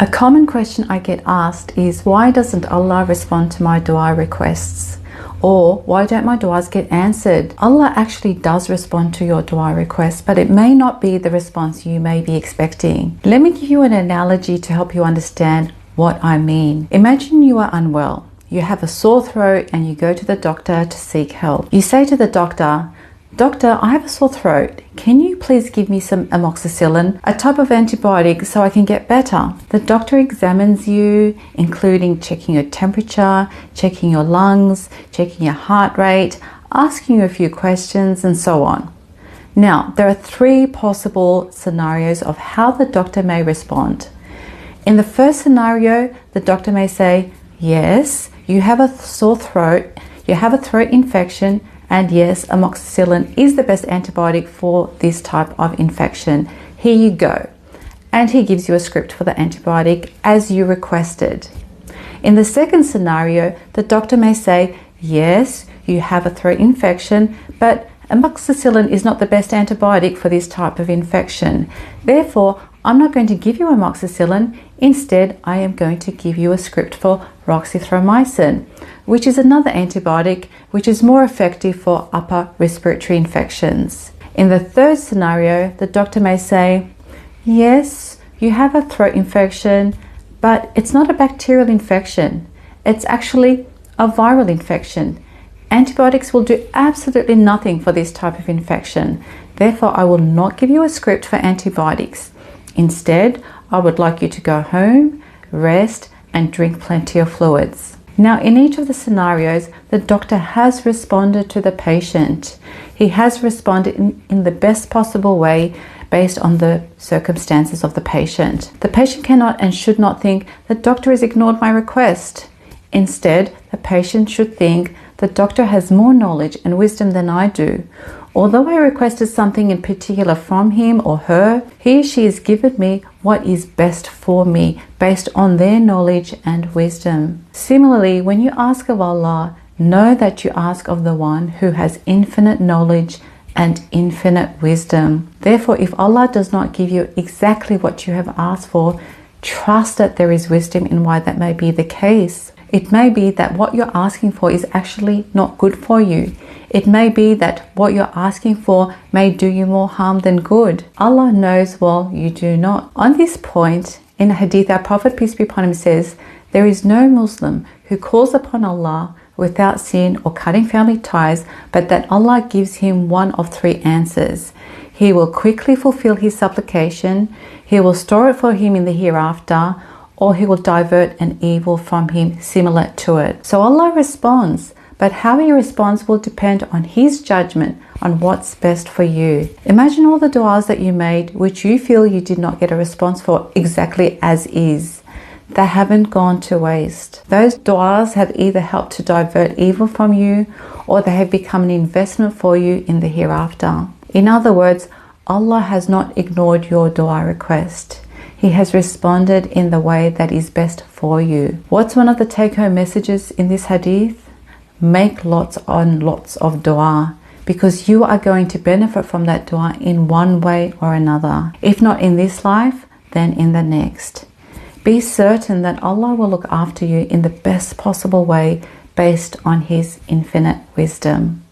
A common question I get asked is, why doesn't Allah respond to my dua requests? Or why don't my duas get answered? Allah actually does respond to your dua requests, but it may not be the response you may be expecting. Let me give you an analogy to help you understand what I mean. Imagine you are unwell. You have a sore throat and you go to the doctor to seek help. You say to the doctor, "Doctor, I have a sore throat. Can you please give me some amoxicillin, a type of antibiotic, so I can get better?" The doctor examines you, including checking your temperature, checking your lungs, checking your heart rate, asking you a few questions, and so on. Now, there are 3 possible scenarios of how the doctor may respond. In the first scenario, the doctor may say, "Yes, you have a sore throat, you have a throat infection, and yes, amoxicillin is the best antibiotic for this type of infection. Here you go." And he gives you a script for the antibiotic as you requested. In the second scenario, the doctor may say, "Yes, you have a throat infection, but amoxicillin is not the best antibiotic for this type of infection. Therefore, I'm not going to give you amoxicillin. Instead, I am going to give you a script for roxithromycin, which is another antibiotic which is more effective for upper respiratory infections." In the third scenario, the doctor may say, "Yes, you have a throat infection, but it's not a bacterial infection. It's actually a viral infection. Antibiotics will do absolutely nothing for this type of infection. Therefore, I will not give you a script for antibiotics. Instead, I would like you to go home, rest, and drink plenty of fluids." Now, in each of the scenarios, the doctor has responded to the patient. He has responded in the best possible way based on the circumstances of the patient. The patient cannot and should not think the doctor has ignored my request. Instead, the patient should think the doctor has more knowledge and wisdom than I do. Although I requested something in particular from him or her, he or she has given me what is best for me based on their knowledge and wisdom. Similarly, when you ask of Allah, know that you ask of the one who has infinite knowledge and infinite wisdom. Therefore, if Allah does not give you exactly what you have asked for, trust that there is wisdom in why that may be the case. It may be that what you're asking for is actually not good for you. It may be that what you're asking for may do you more harm than good. Allah knows while you do not. On this point, in a hadith, our Prophet, peace be upon him, says, "There is no Muslim who calls upon Allah without sin or cutting family ties, but that Allah gives him one of 3 answers. He will quickly fulfill his supplication, he will store it for him in the hereafter, or he will divert an evil from him similar to it." So Allah responds, but how he responds will depend on his judgment on what's best for you. Imagine all the du'as that you made which you feel you did not get a response for exactly as is. They haven't gone to waste. Those du'as have either helped to divert evil from you, or they have become an investment for you in the hereafter. In other words, Allah has not ignored your dua request. He has responded in the way that is best for you. What's one of the take-home messages in this hadith? Make lots on lots of dua, because you are going to benefit from that dua in one way or another. If not in this life, then in the next. Be certain that Allah will look after you in the best possible way based on His infinite wisdom.